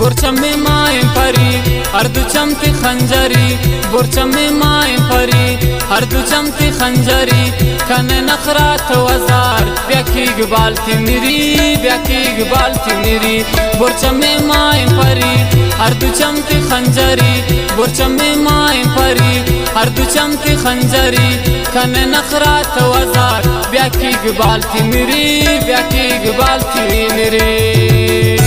برچم مایم پری هر دو چمت خنجری برچم مایم پری هر دو چمت خنجری کنه نخرات وزار بیاکی گبالتی میری بیاکی گبالتی میری برچم مایم پری هر دو چمت خنجری برچم مایم پری هر دو چمت خنجری کنه نخرات وزار بیاکی گبالتی میری بیاکی گبالتی میری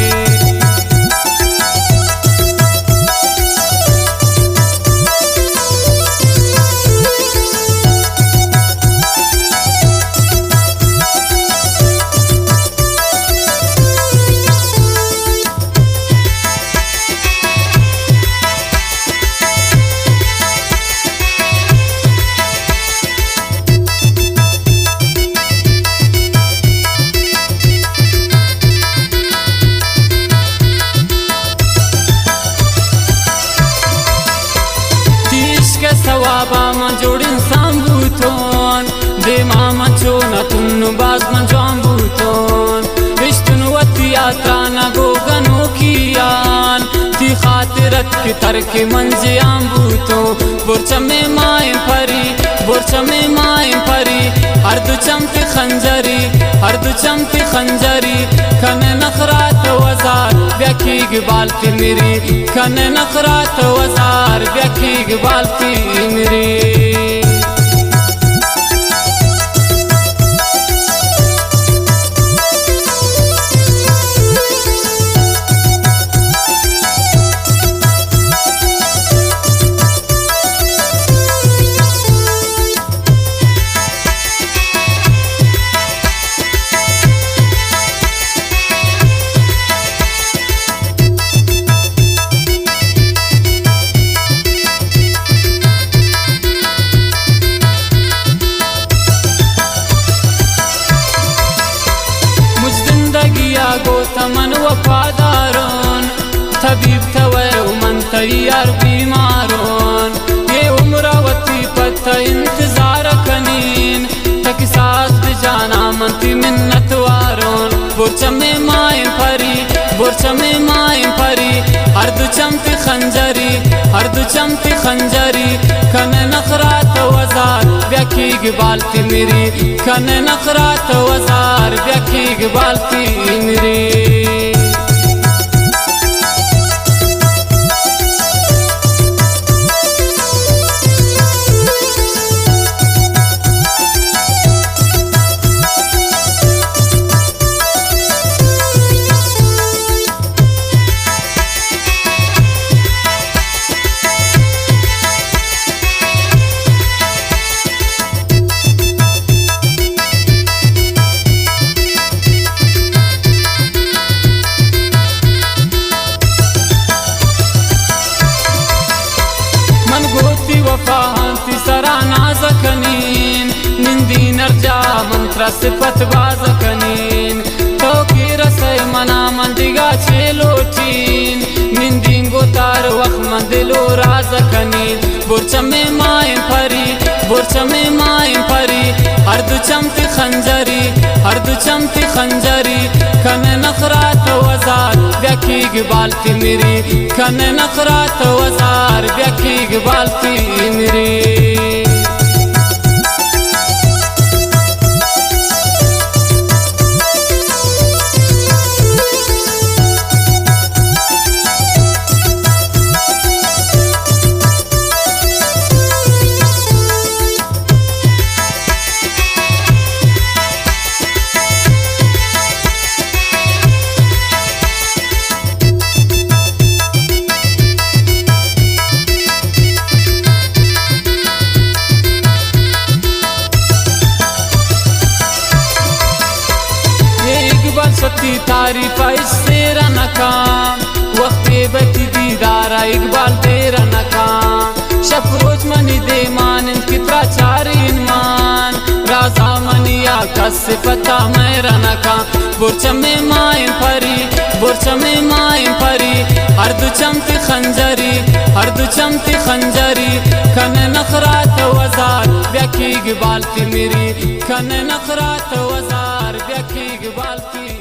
سوابا من جوڑ انسان بوتون دیما من چونتون باز من جوان بوتون اشتن و تیاتانا گوگنو کیان تی خاطرت کی ترک من زیان بوتو برچم مایم پری برچم مایم پری هر دو چمت خنجری هر دو چمت خنجری کنه نخرات وزار بیاکی گبالتی میری کنه نخرات وزار بیاکی گبالتی میری تمن وفادارون طبيب توي ومن تيار بیمارون یہ عمر وتی پتا انتظار کنین تک ساز بجانا منتی منت وارون برچم مایم پری برچم مایم پری هر دو چمت خنجری هر دو چمت خنجری کنه نخرات وزار بیاکی گبالتی میری کنه نخرات وزار بیاکی گبالتی میری وفاهانتی سرا نازکنین نندی نرجا منترا صفت بازکنین تو کی رسی منا من دیگا چلوٹین نندینگو تار وقت من دلو رازکنین برچم مایم پری برچم مایم پری هر دو چمت خنجری هر دو چمت خنجری کنه نخرات وزار بیاکی گبالتی میری کنه نخرات وزار بیاکی گبالتی میری सती तारीफ तेरा नकाम वक्त बती दीदारा इकबाल तेरा नकाम शफरोज मनी दे मान कितरा चारीन मान राजा मनिया का सिफता मेरा नकाम बुरचम मायम परी बुरचम मायम परी हर दु चमती खंजरी हर दु चमती खंजरी कने नखरात वजार ब्याकी गबालती मेरी कने नखरात वजार ब्याकी गबालती